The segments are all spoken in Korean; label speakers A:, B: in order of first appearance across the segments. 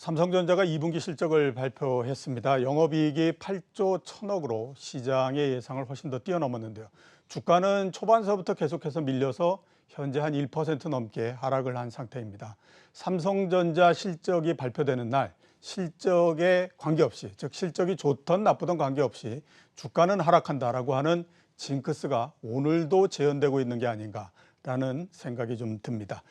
A: 삼성전자가 2분기 실적을 발표했습니다. 영업이익이 8조 1천억으로 시장의 예상을 훨씬 더 뛰어넘었는데요. 주가는 초반서부터 계속해서 밀려서 현재 한 1% 넘게 하락을 한 상태입니다. 삼성전자 실적이 발표되는 날 실적에 관계없이, 즉 실적이 좋든 나쁘든 관계없이 주가는 하락한다라고 하는 징크스가 오늘도 재현되고 있는 게 아닌가라는 생각이 좀 듭니다.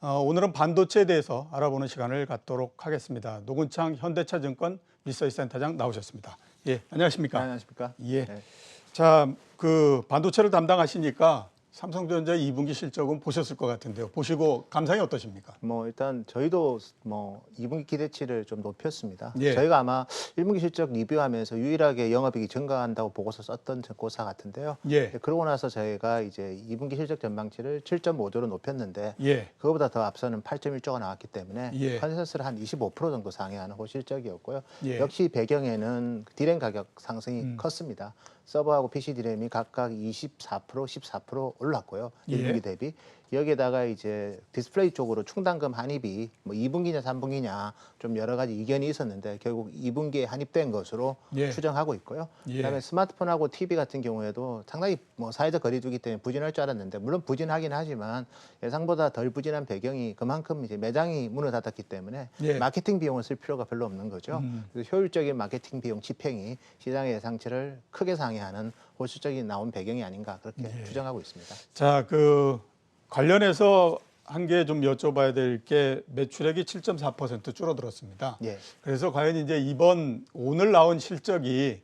A: 오늘은 반도체에 대해서 알아보는 시간을 갖도록 하겠습니다. 노근창 현대차증권 리서치 센터장 나오셨습니다. 예, 안녕하십니까?
B: 네, 안녕하십니까?
A: 예.
B: 네.
A: 자, 반도체를 담당하시니까 삼성전자 2분기 실적은 보셨을 것 같은데요. 보시고 감상이 어떠십니까?
B: 일단 저희도 2분기 기대치를 좀 높였습니다.
A: 예.
B: 저희가 아마 1분기 실적 리뷰하면서 유일하게 영업이익이 증가한다고 보고서 썼던 고사 같은데요.
A: 예.
B: 그러고 나서 저희가 이제 2분기 실적 전망치를 7.5조로 높였는데
A: 예.
B: 그거보다 더 앞서는 8.1조가 나왔기 때문에
A: 예.
B: 컨센서스를 한 25% 정도 상회하는 실적이었고요.
A: 예.
B: 역시 배경에는 디램 가격 상승이 컸습니다. 서버하고 PC 디램이 각각 24%, 14% 올랐고요. 1분기
A: 예.
B: 대비. 여기에다가 이제 디스플레이 쪽으로 충당금 환입이 2분기냐 3분기냐 좀 여러 가지 이견이 있었는데 결국 2분기에 환입된 것으로
A: 예.
B: 추정하고 있고요.
A: 예.
B: 그다음에 스마트폰하고 TV 같은 경우에도 상당히 사회적 거리두기 때문에 부진할 줄 알았는데 물론 부진하긴 하지만 예상보다 덜 부진한 배경이 그만큼 이제 매장이 문을 닫았기 때문에
A: 예.
B: 마케팅 비용을 쓸 필요가 별로 없는 거죠. 그래서 효율적인 마케팅 비용 집행이 시장의 예상치를 크게 상회하는 호실적이 나온 배경이 아닌가 그렇게 추정하고 있습니다.
A: 자, 관련해서 한 개 좀 여쭤봐야 될 게 매출액이 7.4% 줄어들었습니다.
B: 예.
A: 그래서 과연 이제 오늘 나온 실적이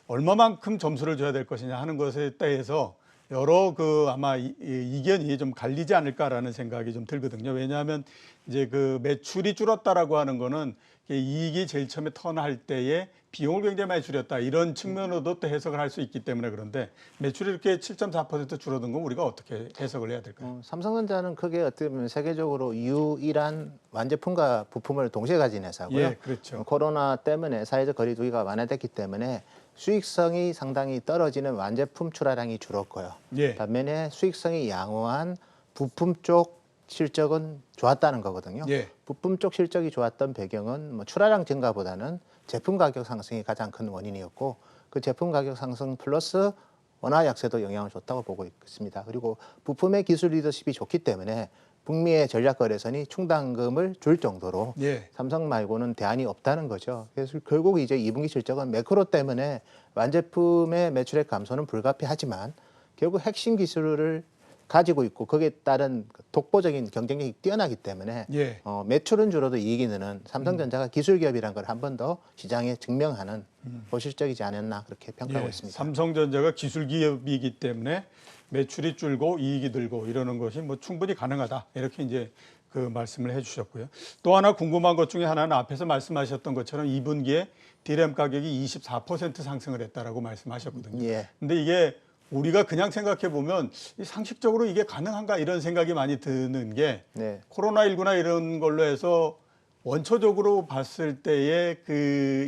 A: 얼마만큼 점수를 줘야 될 것이냐 하는 것에 대해서 여러 아마 이견이 좀 갈리지 않을까라는 생각이 좀 들거든요. 왜냐하면 이제 매출이 줄었다라고 하는 거는 이익이 제일 처음에 턴할 때에 비용을 굉장히 많이 줄였다 이런 측면으로도 또 해석을 할 수 있기 때문에 그런데 매출이 이렇게 7.4% 줄어든 건 우리가 어떻게 해석을 해야 될까요?
B: 삼성전자는 크게 어떻게 보면 세계적으로 유일한 완제품과 부품을 동시에 가진 회사고요.
A: 예, 그렇죠.
B: 코로나 때문에 사회적 거리두기가 완화됐기 때문에 수익성이 상당히 떨어지는 완제품 출하량이 줄었고요.
A: 예.
B: 반면에 수익성이 양호한 부품 쪽 실적은 좋았다는 거거든요.
A: 예.
B: 부품 쪽 실적이 좋았던 배경은 출하량 증가보다는 제품 가격 상승이 가장 큰 원인이었고 그 제품 가격 상승 플러스 원화 약세도 영향을 줬다고 보고 있습니다. 그리고 부품의 기술 리더십이 좋기 때문에 북미의 전략 거래선이 충당금을 줄 정도로
A: 예.
B: 삼성 말고는 대안이 없다는 거죠. 그래서 결국 이제 2분기 실적은 매크로 때문에 완제품의 매출액 감소는 불가피하지만 결국 핵심 기술을 가지고 있고 거기에 따른 독보적인 경쟁력이 뛰어나기 때문에
A: 예.
B: 매출은 줄어도 이익이 느는 삼성전자가 기술 기업이라는 걸 한 번 더 시장에 증명하는 호실적이지 않았나 그렇게 평가하고
A: 예.
B: 있습니다.
A: 삼성전자가 기술 기업이기 때문에 매출이 줄고 이익이 늘고 이러는 것이 충분히 가능하다 이렇게 이제 말씀을 해주셨고요. 또 하나 궁금한 것 중에 하나는 앞에서 말씀하셨던 것처럼 2분기에 디램 가격이 24% 상승을 했다라고 말씀하셨거든요.
B: 예.
A: 근데 이게 우리가 그냥 생각해 보면 상식적으로 이게 가능한가 이런 생각이 많이 드는 게
B: 네.
A: 코로나19나 이런 걸로 해서 원초적으로 봤을 때에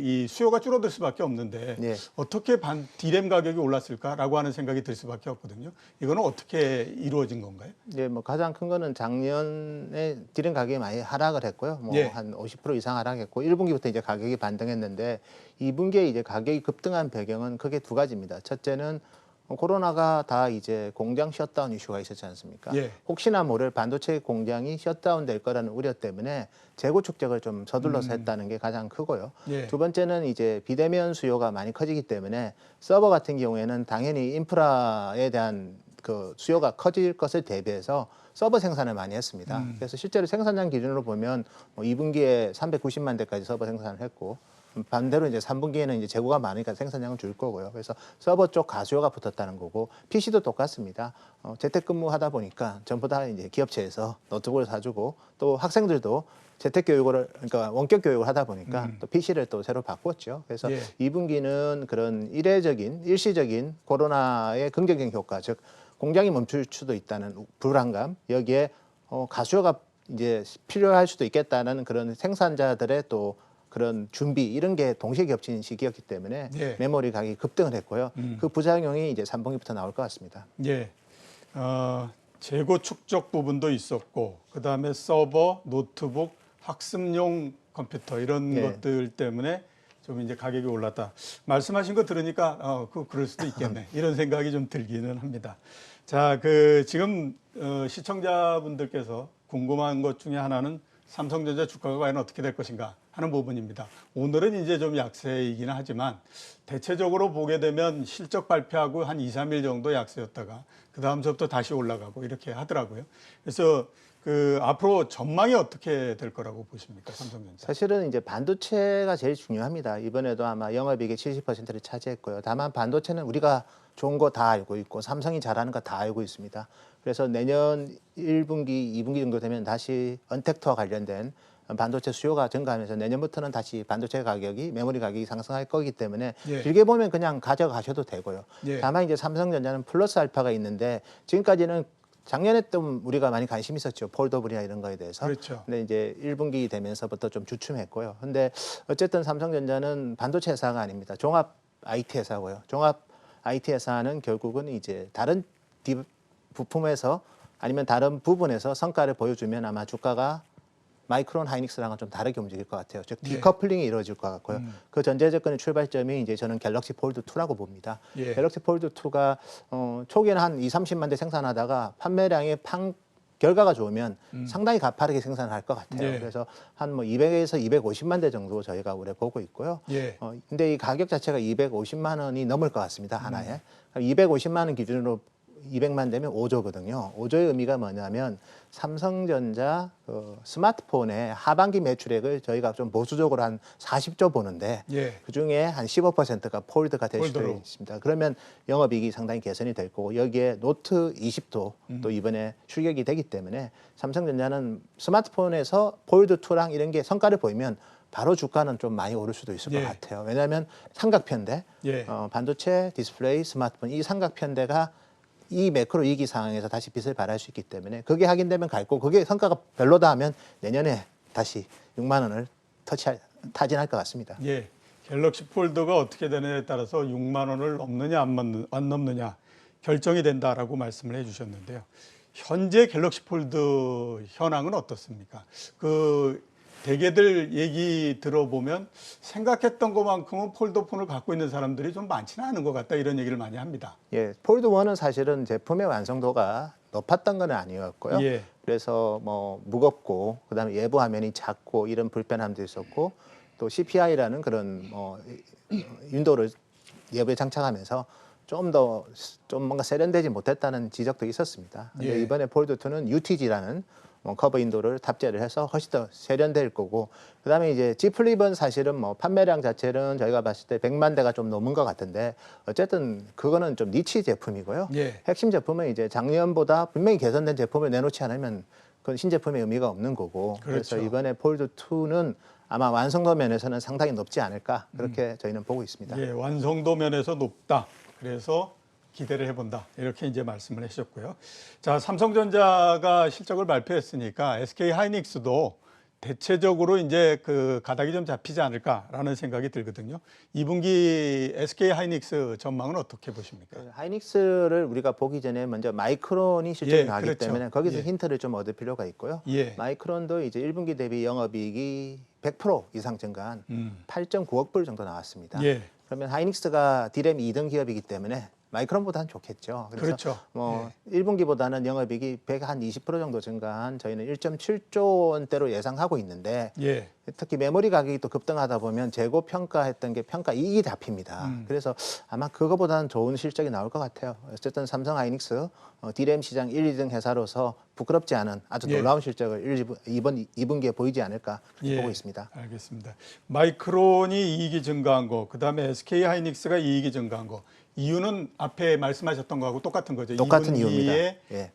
A: 이 수요가 줄어들 수밖에 없는데
B: 네.
A: 어떻게 디램 가격이 올랐을까라고 하는 생각이 들 수밖에 없거든요. 이거는 어떻게 이루어진 건가요?
B: 네, 가장 큰 거는 작년에 디램 가격이 많이 하락을 했고요.
A: 예.
B: 한 50% 이상 하락했고 1분기부터 이제 가격이 반등했는데 2분기에 이제 가격이 급등한 배경은 크게 두 가지입니다. 첫째는 코로나가 다 이제 공장 셧다운 이슈가 있었지 않습니까?
A: 예.
B: 혹시나 모를 반도체 공장이 셧다운 될 거라는 우려 때문에 재고 축적을 좀 서둘러서 했다는 게 가장 크고요.
A: 예.
B: 두 번째는 이제 비대면 수요가 많이 커지기 때문에 서버 같은 경우에는 당연히 인프라에 대한 수요가 커질 것을 대비해서 서버 생산을 많이 했습니다. 그래서 실제로 생산량 기준으로 보면 2분기에 390만 대까지 서버 생산을 했고 반대로 이제 3분기에는 이제 재고가 많으니까 생산량은 줄 거고요. 그래서 서버 쪽 가수요가 붙었다는 거고 PC도 똑같습니다. 재택근무 하다 보니까 전부 다 이제 기업체에서 노트북을 사주고 또 학생들도 재택교육을 그러니까 원격 교육을 하다 보니까 또 PC를 또 새로 바꿨죠. 그래서
A: 예.
B: 2분기는 그런 일시적인 코로나의 긍정적인 효과, 즉 공장이 멈출 수도 있다는 불안감 여기에 가수요가 이제 필요할 수도 있겠다는 그런 생산자들의 또 그런 준비 이런 게 동시에 겹친 시기였기 때문에
A: 예.
B: 메모리 가격이 급등을 했고요. 그 부작용이 이제 3분기부터 나올 것 같습니다.
A: 예. 재고 축적 부분도 있었고 그다음에 서버, 노트북, 학습용 컴퓨터 이런
B: 예.
A: 것들 때문에 좀 이제 가격이 올랐다. 말씀하신 거 들으니까 그럴 수도 있겠네. 이런 생각이 좀 들기는 합니다. 자, 지금 시청자분들께서 궁금한 것 중에 하나는 삼성전자 주가가 과연 어떻게 될 것인가 하는 부분입니다. 오늘은 이제 좀 약세이긴 하지만 대체적으로 보게 되면 실적 발표하고 한 2, 3일 정도 약세였다가 그 다음서부터 다시 올라가고 이렇게 하더라고요. 그래서 앞으로 전망이 어떻게 될 거라고 보십니까, 삼성전자?
B: 사실은 이제 반도체가 제일 중요합니다. 이번에도 아마 영업이익의 70%를 차지했고요. 다만 반도체는 우리가 좋은 거 다 알고 있고 삼성이 잘하는 거 다 알고 있습니다. 그래서 내년 1분기, 2분기 정도 되면 다시 언택트와 관련된 반도체 수요가 증가하면서 내년부터는 다시 반도체 가격이 메모리 가격이 상승할 거기 때문에
A: 예.
B: 길게 보면 그냥 가져가셔도 되고요.
A: 예.
B: 다만 이제 삼성전자는 플러스 알파가 있는데 지금까지는 작년에 좀 우리가 많이 관심 있었죠. 폴더블이나 이런 거에 대해서.
A: 그렇죠.
B: 근데 이제 1분기 되면서부터 좀 주춤했고요. 근데 어쨌든 삼성전자는 반도체 회사가 아닙니다. 종합 IT 회사고요. 종합 IT 회사는 결국은 이제 다른 부품에서 아니면 다른 부분에서 성과를 보여주면 아마 주가가 마이크론 하이닉스랑은 좀 다르게 움직일 것 같아요. 즉 디커플링이 이루어질 것 같고요. 그 전제 조건의 출발점이 이제 저는 갤럭시 폴드 2라고 봅니다.
A: 예.
B: 갤럭시 폴드 2가 초기에는 한 2, 30만 대 생산하다가 판매량이 결과가 좋으면 상당히 가파르게 생산을 할 것 같아요.
A: 예.
B: 그래서 한 뭐 200에서 250만 대 정도 저희가 올해 보고 있고요.
A: 예.
B: 근데 이 가격 자체가 250만 원이 넘을 것 같습니다. 하나에. 250만 원 기준으로 200만 되면 5조거든요. 5조의 의미가 뭐냐면 삼성전자 스마트폰의 하반기 매출액을 저희가 좀 보수적으로 한 40조 보는데
A: 예.
B: 그중에 한 15%가 폴드가 될 수도
A: 폴더로.
B: 있습니다. 그러면 영업이익이 상당히 개선이 될 거고 여기에 노트 20도 또 이번에 출격이 되기 때문에 삼성전자는 스마트폰에서 폴드 2랑 이런 게 성과를 보이면 바로 주가는 좀 많이 오를 수도 있을
A: 예.
B: 것 같아요. 왜냐하면 삼각편대,
A: 예.
B: 반도체, 디스플레이, 스마트폰 이 삼각편대가 이 매크로 위기 상황에서 다시 빛을 발할 수 있기 때문에 그게 확인되면 갈고 그게 성과가 별로다 하면 내년에 다시 6만 원을 타진할 것 같습니다.
A: 예. 갤럭시 폴드가 어떻게 되느냐에 따라서 6만 원을 넘느냐 안 넘느냐 결정이 된다라고 말씀을 해주셨는데요. 현재 갤럭시 폴드 현황은 어떻습니까? 대개들 얘기 들어보면 생각했던 것만큼은 폴더폰을 갖고 있는 사람들이 좀 많지는 않은 것 같다 이런 얘기를 많이 합니다.
B: 예, 폴드 1은 사실은 제품의 완성도가 높았던 건 아니었고요.
A: 예.
B: 그래서 뭐 무겁고 그다음에 외부 화면이 작고 이런 불편함도 있었고 또 CPI라는 그런 윈도우를 외부에 장착하면서 좀 뭔가 세련되지 못했다는 지적도 있었습니다. 근데
A: 예.
B: 이번에 폴드 2는 UTG라는 커버 윈도우를 탑재를 해서 훨씬 더 세련될 거고 그다음에 이제 G 플립은 사실은 뭐 판매량 자체는 저희가 봤을 때 100만 대가 좀 넘은 것 같은데 어쨌든 그거는 좀 니치 제품이고요.
A: 예.
B: 핵심 제품은 이제 작년보다 분명히 개선된 제품을 내놓지 않으면 그건 신제품의 의미가 없는 거고 그래서
A: 그렇죠.
B: 이번에 폴드 2는 아마 완성도 면에서는 상당히 높지 않을까 그렇게 저희는 보고 있습니다.
A: 예, 완성도 면에서 높다. 그래서 기대를 해본다. 이렇게 이제 말씀을 하셨고요. 자, 삼성전자가 실적을 발표했으니까 SK 하이닉스도 대체적으로 이제 가닥이 좀 잡히지 않을까라는 생각이 들거든요. 2분기 SK 하이닉스 전망은 어떻게 보십니까?
B: 하이닉스를 우리가 보기 전에 먼저 마이크론이 실적이
A: 예,
B: 나왔기
A: 그렇죠.
B: 때문에 거기서
A: 예.
B: 힌트를 좀 얻을 필요가 있고요.
A: 예.
B: 마이크론도 이제 1분기 대비 영업이익이 100% 이상 증가한 8.9억 불 정도 나왔습니다.
A: 예.
B: 그러면 하이닉스가 디램 2등 기업이기 때문에 마이크론보다는 좋겠죠. 그래서
A: 그렇죠.
B: 뭐 1분기보다는 영업이익이 120% 정도 증가한 저희는 1.7조 원대로 예상하고 있는데
A: 예.
B: 특히 메모리 가격이 또 급등하다 보면 재고 평가했던 게 평가 이익이 잡힙니다. 그래서 아마 그거보다는 좋은 실적이 나올 것 같아요. 어쨌든 삼성 하이닉스 디램 시장 1, 2등 회사로서 부끄럽지 않은 아주
A: 예.
B: 놀라운 실적을 이번 2분기에 보이지 않을까
A: 예,
B: 보고 있습니다.
A: 알겠습니다. 마이크론이 이익이 증가한 거, 그다음에 SK 하이닉스가 이익이 증가한 거. 이유는 앞에 말씀하셨던 거하고 똑같은 거죠.
B: 똑같은
A: 2분기에
B: 이유입니다. 예.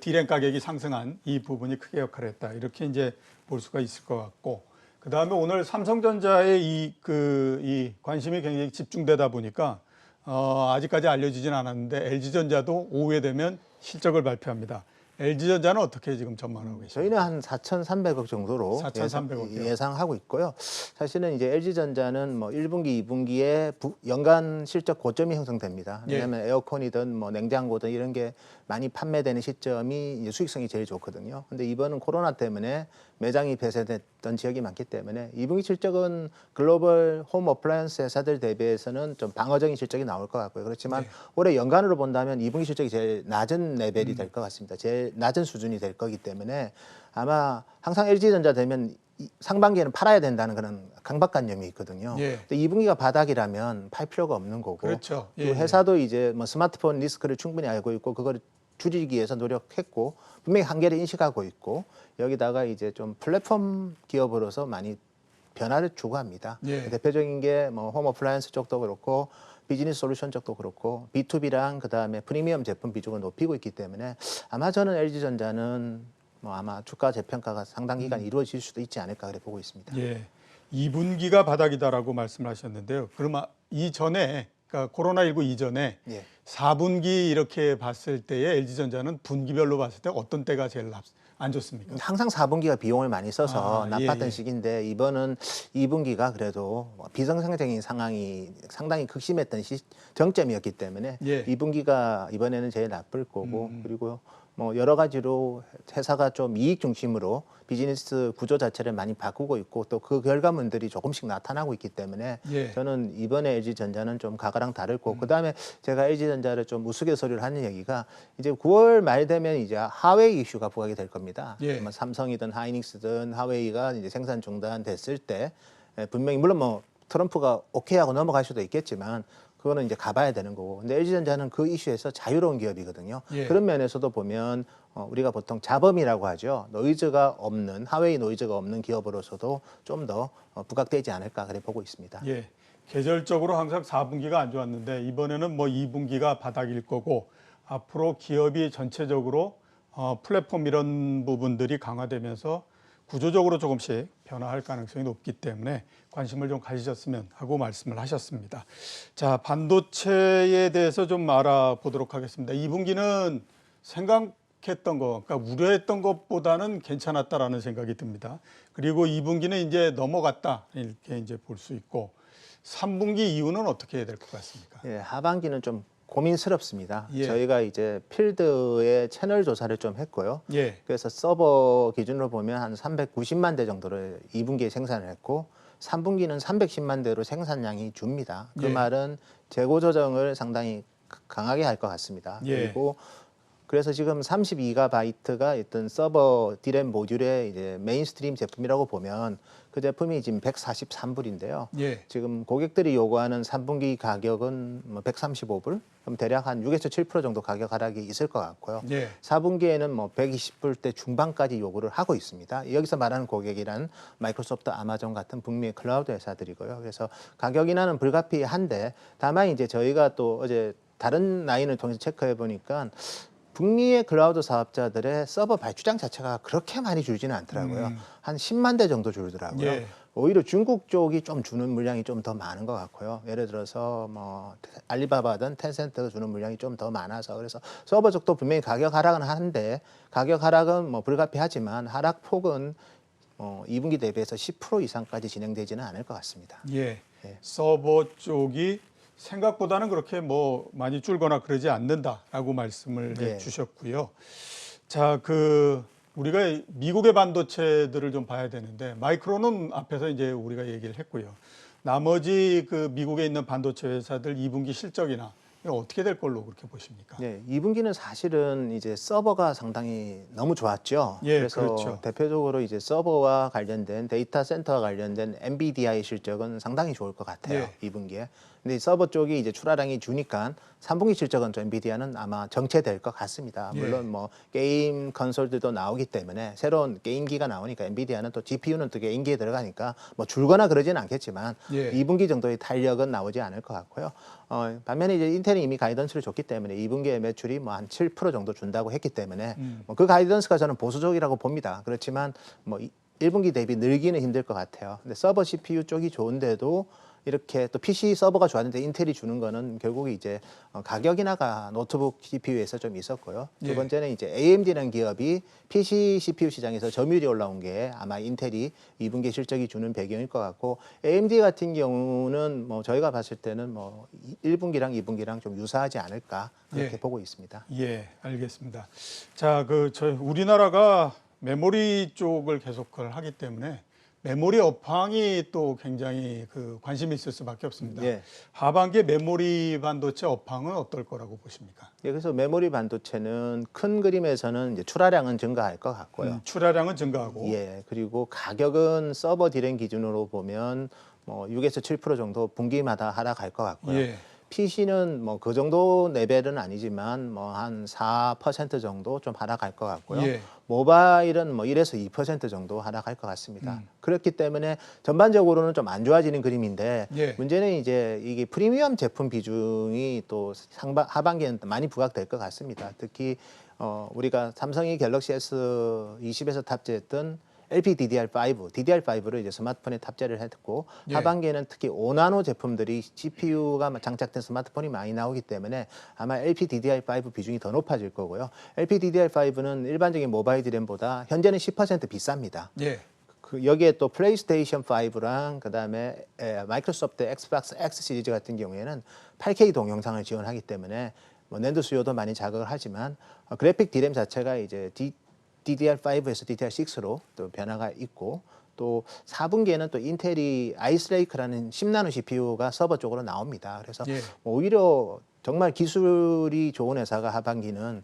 A: 디램 가격이 상승한 이 부분이 크게 역할을 했다. 이렇게 이제 볼 수가 있을 것 같고. 그다음에 오늘 삼성전자의 이 관심이 굉장히 집중되다 보니까 아직까지 알려지진 않았는데 LG전자도 오후에 되면 실적을 발표합니다. LG전자는 어떻게 지금 전망하고 계십니까?
B: 저희는 한 4,300억 정도로
A: 4,300억 이요?
B: 예상하고 있고요. 사실은 이제 LG전자는 뭐 1분기, 2분기에 연간 실적 고점이 형성됩니다.
A: 예.
B: 왜냐하면 에어컨이든 뭐 냉장고든 이런 게 많이 판매되는 시점이 이제 수익성이 제일 좋거든요. 근데 이번은 코로나 때문에 매장이 폐쇄됐던 지역이 많기 때문에 2분기 실적은 글로벌 홈 어플라이언스 회사들 대비해서는 좀 방어적인 실적이 나올 것 같고요. 그렇지만 올해 연간으로 본다면 2분기 실적이 제일 낮은 레벨이 될 것 같습니다. 제일 낮은 수준이 될 거기 때문에 아마 항상 LG전자 되면 상반기에는 팔아야 된다는 그런 강박관념이 있거든요.
A: 예.
B: 근데 2분기가 바닥이라면 팔 필요가 없는 거고
A: 그렇죠.
B: 또
A: 예,
B: 회사도 이제 뭐 스마트폰 리스크를 충분히 알고 있고 그거를 줄이기 위해서 노력했고 분명히 한계를 인식하고 있고 여기다가 이제 좀 플랫폼 기업으로서 많이 변화를 추구합니다.
A: 예.
B: 대표적인 게 뭐 홈 어플라이언스 쪽도 그렇고 비즈니스 솔루션 쪽도 그렇고 B2B랑 그다음에 프리미엄 제품 비중을 높이고 있기 때문에 아마 저는 LG전자는 뭐 아마 주가 재평가가 상당 기간 이루어질 수도 있지 않을까 그래 보고 있습니다.
A: 예. 2분기가 바닥이다라고 말씀하셨는데요. 그러면 이전에 그러니까 코로나19 이전에
B: 예.
A: 4분기 이렇게 봤을 때에 LG전자는 분기별로 봤을 때 어떤 때가 제일 안 좋습니까?
B: 항상 4분기가 비용을 많이 써서
A: 아,
B: 나빴던
A: 예, 예.
B: 시기인데 이번은 2분기가 그래도 비정상적인 상황이 상당히 극심했던 정점이었기 때문에
A: 예.
B: 2분기가 이번에는 제일 나쁠 거고 그리고 뭐 여러 가지로 회사가 좀 이익 중심으로 비즈니스 구조 자체를 많이 바꾸고 있고 또 그 결과물들이 조금씩 나타나고 있기 때문에
A: 예.
B: 저는 이번에 LG전자는 좀 가가랑 다를 거고 그다음에 제가 LG전자를 좀 우스갯소리를 하는 얘기가 이제 9월 말 되면 이제 하웨이 이슈가 부각이 될 겁니다.
A: 예.
B: 뭐 삼성이든 하이닉스든 하웨이가 이제 생산 중단됐을 때 분명히 물론 뭐 트럼프가 오케이 하고 넘어갈 수도 있겠지만 그거는 이제 가봐야 되는 거고. 근데 LG전자는 그 이슈에서 자유로운 기업이거든요.
A: 예.
B: 그런 면에서도 보면 우리가 보통 자범이라고 하죠. 노이즈가 없는 하웨이 노이즈가 없는 기업으로서도 좀 더 부각되지 않을까 그래 보고 있습니다.
A: 예. 계절적으로 항상 4분기가 안 좋았는데 이번에는 뭐 2분기가 바닥일 거고 앞으로 기업이 전체적으로 플랫폼 이런 부분들이 강화되면서 구조적으로 조금씩 변화할 가능성이 높기 때문에 관심을 좀 가지셨으면 하고 말씀을 하셨습니다. 자, 반도체에 대해서 좀 알아보도록 하겠습니다. 2분기는 생각했던 거, 그러니까 우려했던 것보다는 괜찮았다라는 생각이 듭니다. 그리고 2분기는 이제 넘어갔다 이렇게 이제 볼 수 있고 3분기 이후는 어떻게 해야 될 것 같습니까?
B: 예, 하반기는 좀 고민스럽습니다.
A: 예.
B: 저희가 이제 필드의 채널 조사를 좀 했고요.
A: 예.
B: 그래서 서버 기준으로 보면 한 390만 대 정도를 2분기에 생산을 했고 3분기는 310만 대로 생산량이 줍니다. 그
A: 예.
B: 말은 재고 조정을 상당히 강하게 할 것 같습니다.
A: 예.
B: 그리고 그래서 지금 32기가바이트가 있던 서버 디램 모듈의 이제 메인스트림 제품이라고 보면 그 제품이 지금 143불인데요.
A: 예.
B: 지금 고객들이 요구하는 3분기 가격은 뭐 135불, 그럼 대략 한 6에서 7% 정도 가격 하락이 있을 것 같고요.
A: 예.
B: 4분기에는 뭐 120불대 중반까지 요구를 하고 있습니다. 여기서 말하는 고객이란 마이크로소프트, 아마존 같은 북미 클라우드 회사들이고요. 그래서 가격 인하는 불가피한데 다만 이제 저희가 또 어제 다른 라인을 통해서 체크해 보니까 북미의 클라우드 사업자들의 서버 발주량 자체가 그렇게 많이 줄지는 않더라고요. 한 10만 대 정도 줄더라고요.
A: 예.
B: 오히려 중국 쪽이 좀 주는 물량이 좀 더 많은 것 같고요. 예를 들어서 뭐 알리바바든 텐센트가 주는 물량이 좀 더 많아서 그래서 서버 쪽도 분명히 가격 하락은 하는데 가격 하락은 뭐 불가피하지만 하락 폭은 2분기 대비해서 10% 이상까지 진행되지는 않을 것 같습니다.
A: 예.
B: 예.
A: 서버 쪽이 생각보다는 그렇게 뭐 많이 줄거나 그러지 않는다라고 말씀을
B: 예.
A: 해주셨고요. 자, 우리가 미국의 반도체들을 좀 봐야 되는데 마이크론은 앞에서 이제 우리가 얘기를 했고요. 나머지 그 미국에 있는 반도체 회사들 2분기 실적이나 이거 어떻게 될 걸로 그렇게 보십니까?
B: 네, 2분기는 사실은 이제 서버가 상당히 너무 좋았죠.
A: 예,
B: 그래서
A: 그렇죠.
B: 대표적으로 이제 서버와 관련된 데이터 센터와 관련된 엔비디아의 실적은 상당히 좋을 것 같아요.
A: 예.
B: 2분기에. 근데 이 서버 쪽이 이제 출하량이 주니까 3분기 실적은 좀 엔비디아는 아마 정체될 것 같습니다.
A: 예.
B: 물론 뭐 게임 컨솔들도 나오기 때문에 새로운 게임기가 나오니까 엔비디아는 또 GPU는 또 게임기에 들어가니까 뭐 줄거나 그러지는 않겠지만
A: 예.
B: 2분기 정도의 탄력은 나오지 않을 것 같고요. 반면에 이제 인텔이 이미 가이던스를 줬기 때문에 2분기에 매출이 뭐 한 7% 정도 준다고 했기 때문에 뭐 그 가이던스가 저는 보수적이라고 봅니다. 그렇지만 뭐 1분기 대비 늘기는 힘들 것 같아요. 근데 서버 CPU 쪽이 좋은데도 이렇게 또 PC 서버가 좋았는데 인텔이 주는 거는 결국 이제 가격 인하가 노트북 CPU에서 좀 있었고요. 두
A: 예.
B: 번째는 이제 AMD라는 기업이 PC CPU 시장에서 점유율이 올라온 게 아마 인텔이 2분기 실적이 주는 배경일 것 같고, AMD 같은 경우는 뭐 저희가 봤을 때는 뭐 1분기랑 2분기랑 좀 유사하지 않을까 그렇게
A: 예.
B: 보고 있습니다.
A: 예, 알겠습니다. 자, 저희 우리나라가 메모리 쪽을 계속 그걸 하기 때문에 메모리 업황이 또 굉장히 관심이 있을 수밖에 없습니다.
B: 예.
A: 하반기 메모리 반도체 업황은 어떨 거라고 보십니까?
B: 예, 그래서 메모리 반도체는 큰 그림에서는 이제 출하량은 증가할 것 같고요.
A: 출하량은 증가하고.
B: 예, 그리고 가격은 서버 디램 기준으로 보면 뭐 6에서 7% 정도 분기마다 하락할 것 같고요.
A: 예.
B: PC는 뭐 그 정도 레벨은 아니지만 뭐 한 4% 정도 좀 하락할 것 같고요.
A: 예.
B: 모바일은 뭐 1에서 2% 정도 하락할 것 같습니다. 그렇기 때문에 전반적으로는 좀 안 좋아지는 그림인데,
A: 예.
B: 문제는 이제 이게 프리미엄 제품 비중이 또 하반기에는 많이 부각될 것 같습니다. 특히 우리가 삼성이 갤럭시 S20에서 탑재했던 LPDDR5, DDR5를 이제 스마트폰에 탑재를 했고,
A: 예.
B: 하반기에는 특히 5나노 제품들이 GPU가 장착된 스마트폰이 많이 나오기 때문에 아마 LPDDR5 비중이 더 높아질 거고요. LPDDR5는 일반적인 모바일 디램보다 현재는 10% 비쌉니다.
A: 예.
B: 여기에 또 플레이스테이션 5랑 그다음에 마이크로소프트 엑스박스 X 시리즈 같은 경우에는 8K 동영상을 지원하기 때문에 뭐 낸드 수요도 많이 자극을 하지만 그래픽 디램 자체가 이제 DDR5에서 DDR6로 또 변화가 있고, 또 4분기에는 또 인텔이 아이스레이크라는 10나노 CPU가 서버 쪽으로 나옵니다. 그래서
A: 예.
B: 오히려 정말 기술이 좋은 회사가 하반기는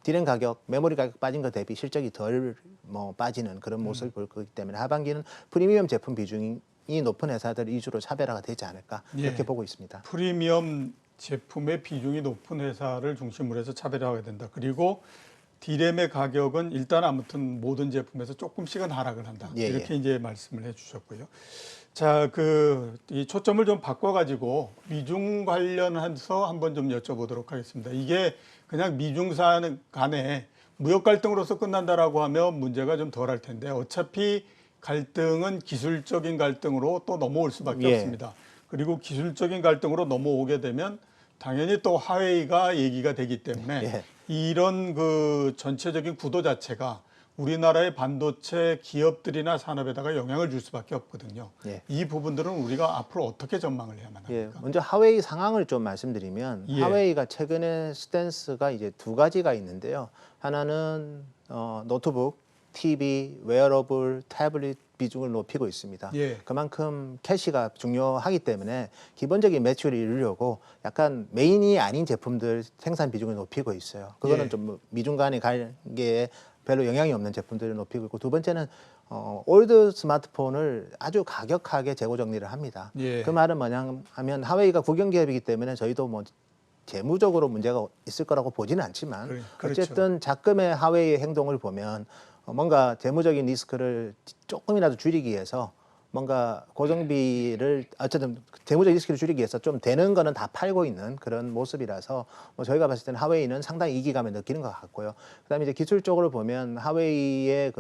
B: 디램 가격, 메모리 가격 빠진 것 대비 실적이 덜 빠지는 그런 모습을 볼 거기 때문에 하반기는 프리미엄 제품 비중이 높은 회사들 위주로 차별화가 되지 않을까 그렇게
A: 예.
B: 보고 있습니다.
A: 프리미엄 제품의 비중이 높은 회사를 중심으로 해서 차별화가 된다. 그리고 디램의 가격은 일단 아무튼 모든 제품에서 조금씩은 하락을 한다.
B: 예,
A: 이렇게 이제 말씀을 해주셨고요. 자, 이 초점을 좀 바꿔가지고 미중 관련해서 한번 좀 여쭤보도록 하겠습니다. 이게 그냥 미중산 간에 무역 갈등으로서 끝난다라고 하면 문제가 좀 덜할 텐데, 어차피 갈등은 기술적인 갈등으로 또 넘어올 수밖에
B: 예.
A: 없습니다. 그리고 기술적인 갈등으로 넘어오게 되면 당연히 또 화웨이가 얘기가 되기 때문에
B: 예.
A: 이런 전체적인 구도 자체가 우리나라의 반도체 기업들이나 산업에다가 영향을 줄 수밖에 없거든요.
B: 예.
A: 이 부분들은 우리가 앞으로 어떻게 전망을 해야만
B: 예,
A: 합니까?
B: 먼저 하웨이 상황을 좀 말씀드리면,
A: 예.
B: 하웨이가 최근에 스탠스가 이제 두 가지가 있는데요. 하나는 노트북, TV, 웨어러블, 태블릿 비중을 높이고 있습니다.
A: 예.
B: 그만큼 캐시가 중요하기 때문에 기본적인 매출을 이루려고 약간 메인이 아닌 제품들 생산 비중을 높이고 있어요. 그거는
A: 예.
B: 좀 미중 간의 관계에 별로 영향이 없는 제품들을 높이고 있고, 두 번째는 올드 스마트폰을 아주 가격하게 재고 정리를 합니다.
A: 예.
B: 그 말은 뭐냐 하면 하웨이가 국영기업이기 때문에 저희도 뭐 재무적으로 문제가 있을 거라고 보지는 않지만,
A: 그렇죠.
B: 어쨌든 작금의 하웨이의 행동을 보면 뭔가 재무적인 리스크를 조금이라도 줄이기 위해서 뭔가 고정비를 어쨌든 재무적 리스크를 줄이기 위해서 좀 되는 거는 다 팔고 있는 그런 모습이라서 뭐 저희가 봤을 때는 하웨이는 상당히 이기감을 느끼는 것 같고요. 그다음에 이제 기술적으로 보면 하웨이의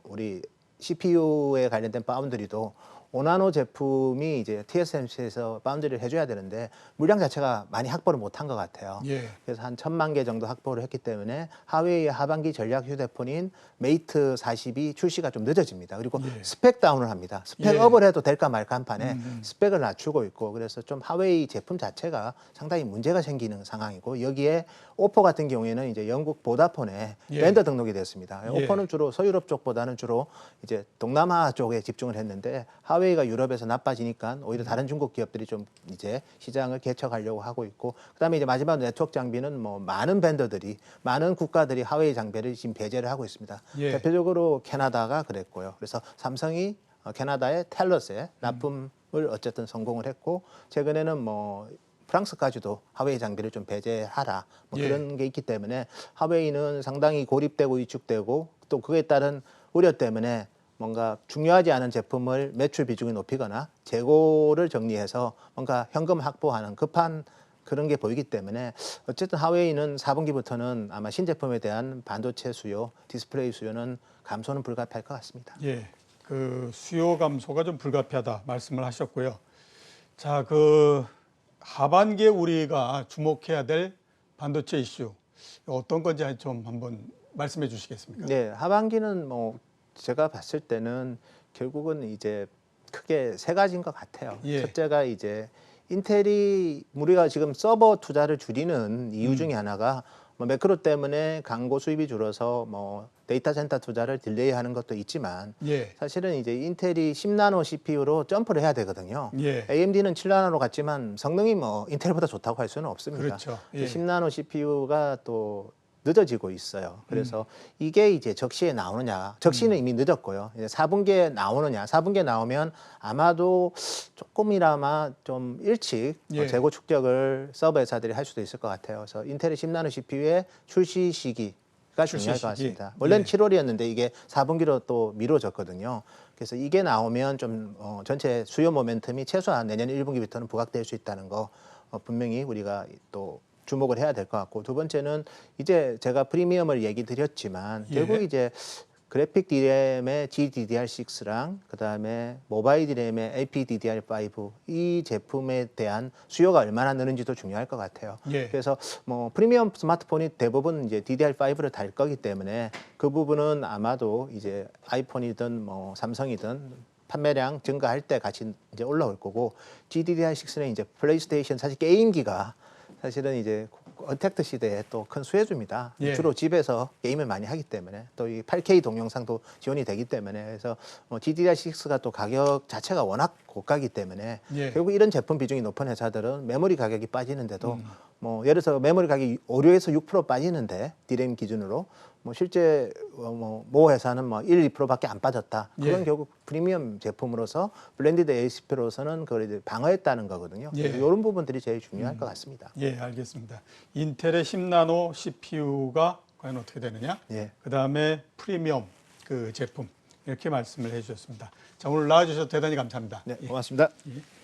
B: 우리 CPU에 관련된 파운드리도 5나노 제품이 이제 TSMC에서 파운드리를 해줘야 되는데 물량 자체가 많이 확보를 못한 것 같아요.
A: 예.
B: 그래서 한 1,000만 개 정도 확보를 했기 때문에 하웨이의 하반기 전략 휴대폰인 메이트 40이 출시가 좀 늦어집니다. 그리고
A: 예.
B: 스펙 다운을 합니다. 스펙업을 해도 될까 말까 한 판에 스펙을 낮추고 있고, 그래서 좀 하웨이 제품 자체가 상당히 문제가 생기는 상황이고, 여기에 오포 같은 경우에는 이제 영국 보다폰에
A: 예.
B: 벤더 등록이 됐습니다.
A: 예.
B: 오포는 주로 서유럽 쪽보다는 주로 이제 동남아 쪽에 집중을 했는데, 하웨이가 유럽에서 나빠지니까 오히려 다른 중국 기업들이 좀 이제 시장을 개척하려고 하고 있고, 그다음에 이제 마지막 네트워크 장비는 뭐 많은 벤더들이, 많은 국가들이 하웨이 장비를 지금 배제를 하고 있습니다.
A: 예.
B: 대표적으로 캐나다가 그랬고요. 그래서 삼성이 캐나다의 텔러스에 납품을 어쨌든 성공을 했고, 최근에는 뭐 프랑스까지도 하웨이 장비를 좀 배제하라 뭐
A: 예.
B: 그런 게 있기 때문에 하웨이는 상당히 고립되고 위축되고, 또 그에 따른 우려 때문에 뭔가 중요하지 않은 제품을 매출 비중이 높이거나 재고를 정리해서 뭔가 현금 확보하는 급한 그런 게 보이기 때문에, 어쨌든 하웨이는 4분기부터는 아마 신제품에 대한 반도체 수요, 디스플레이 수요는 감소는 불가피할 것 같습니다.
A: 예. 수요 감소가 좀 불가피하다 말씀을 하셨고요. 자, 그 하반기에 우리가 주목해야 될 반도체 이슈 어떤 건지 좀 한번 말씀해 주시겠습니까?
B: 네, 하반기는 뭐 제가 봤을 때는 결국은 이제 크게 세 가지인 것 같아요.
A: 예.
B: 첫째가 이제 인텔이 우리가 지금 서버 투자를 줄이는 이유 중에 하나가 뭐 매크로 때문에 광고 수입이 줄어서 뭐 데이터 센터 투자를 딜레이하는 것도 있지만
A: 예.
B: 사실은 이제 인텔이 10나노 CPU로 점프를 해야 되거든요.
A: 예.
B: AMD는 7나노로 갔지만 성능이 뭐 인텔보다 좋다고 할 수는 없습니다.
A: 그렇죠. 예.
B: 10나노 CPU가 또 늦어지고 있어요. 그래서 이게 이제 적시에 나오느냐, 적시는 이미 늦었고요. 이제 4분기에 나오느냐, 4분기에 나오면 아마도 조금이나마 좀 일찍
A: 예.
B: 재고 축적을 서버 회사들이 할 수도 있을 것 같아요. 그래서 인텔의 10나노 CPU의 출시 시기가 중요할 것
A: 시기.
B: 같습니다. 원래는
A: 예.
B: 7월이었는데 이게 4분기로 또 미뤄졌거든요. 그래서 이게 나오면 좀 전체 수요 모멘텀이 최소한 내년 1분기부터는 부각될 수 있다는 거 분명히 우리가 또 주목을 해야 될 것 같고, 두 번째는 이제 제가 프리미엄을 얘기 드렸지만
A: 예.
B: 결국 이제 그래픽 디램의 GDDR6랑 그다음에 모바일 디램의 LPDDR5 이 제품에 대한 수요가 얼마나 느는지도 중요할 것 같아요.
A: 예.
B: 그래서 뭐 프리미엄 스마트폰이 대부분 이제 DDR5를 달 거기 때문에 그 부분은 아마도 이제 아이폰이든 뭐 삼성이든 판매량 증가할 때 같이 이제 올라올 거고, GDDR6는 이제 플레이스테이션 사실 게임기가 사실은 이제 언택트 시대에 또 큰 수혜주입니다.
A: 예.
B: 주로 집에서 게임을 많이 하기 때문에 또 이 8K 동영상도 지원이 되기 때문에 그래서 GDDR6가 또 가격 자체가 워낙 고가기 때문에
A: 예.
B: 결국 이런 제품 비중이 높은 회사들은 메모리 가격이 빠지는데도 뭐 예를 들어서 메모리 가격이 5에서 6% 빠지는데 디램 기준으로 뭐 실제 모 회사는 뭐 1, 2%밖에 안 빠졌다. 그건
A: 예.
B: 결국 프리미엄 제품으로서 블렌디드 ASP로서는 그걸 이제 방어했다는 거거든요.
A: 예.
B: 이런 부분들이 제일 중요할 것 같습니다.
A: 예, 알겠습니다. 인텔의 10나노 CPU가 과연 어떻게 되느냐?
B: 예.
A: 그다음에 프리미엄 그 제품 이렇게 말씀을 해 주셨습니다. 자, 오늘 나와 주셔서 대단히 감사합니다.
B: 네,
A: 예.
B: 고맙습니다.
A: 예.